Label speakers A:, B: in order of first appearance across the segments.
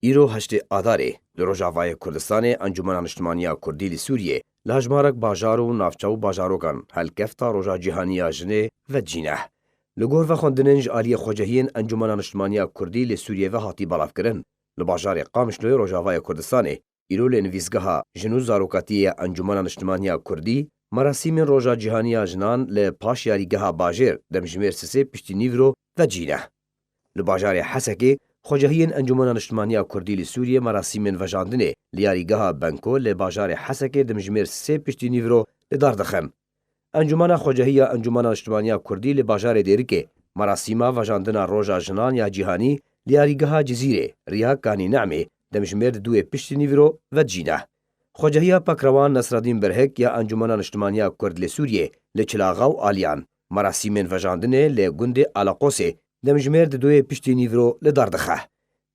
A: ایرو هشت آداره لروجاوای کردستان انجمن نیشتمانیا کردی لسوریه لهجمارک باجار و نافچو باجاروکان هلکفتا روجا جهانیا جنه و جینه لگور و خوندننج آلی خوجهین انجمن نیشتمانیا کردی لسوریه و هاتی بالاف کرن لباجار قامشلوی روجاوای کردستان ایرو لنویزگاه جنو زاروکاتی انجمن نیشتمانیا کردی مراسم روجا جهانیا جنان لپاش یاریگاه باجر دمجمیر سه پشتی نیورو و جینه لباجار حسکی خوجهین انجمن نیشتمانیا کردی لسوریه مراسم وجاندنه لیاریگاه بنکو لباجار حسکی دمجمیر سه پشتی نیورو لداردخن انجمن خوجهیا انجمن نیشتمانیا کردی لباجار دیرکه مراسم وجاندنا روجا جنان یا جهانی لیاریگاه جزیره ریا کانی نعمه دمجمیر دو پشتی نیورو و جینه خوجهیا پکروان نصرالدین برهک یا انجمن نیشتمانیا کرد لسوریه لچلاغاو آلیان مراسم وجاندنه لگند علاقوسه دمجمیر دوی پشتی نیورو لداردخه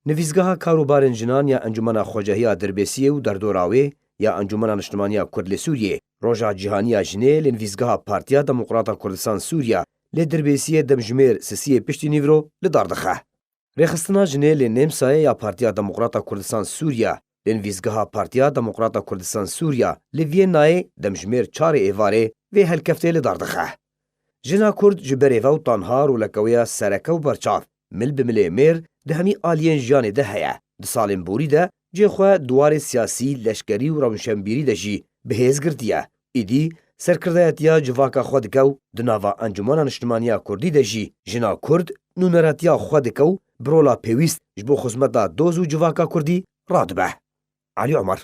A: نویزگاه کاروبارن جنان یا انجمن خوجهیا دربسیه و دردوراوی یا انجمن نیشتمانیا کرد لسوریه روجا جهانیا جنه لنویزگاه پارتیا دموکراتا کردستان سوریا لدربسیه دمجمیر سسی پشتی نیورو لداردخه رخصتنا جنه لنمسای یا پارتیا دموکراتا کردستان سوریا لنویزگاه پارتیا دموکراتا کردستان سوریا لوینای دمجمیر 4 ایواره و هلکفته لداردخه جنا کرد جبری و تنهار و لکویا سرکه و برچاف مل بملی میر ده همی آلین جان ده هیا ده سالم بوری ده جه خواه دوار سیاسی لشکری و روشنبیری ده جی بهیز گردیه ایدی سرکردایتیا جواکا خود کو دناوا انجمن نیشتمانیا کردی ده جی جنا کرد نونراتیا خود کو برولا پیویست جبو خزمت دا دوزو جواکا کردی رادبه علی عمر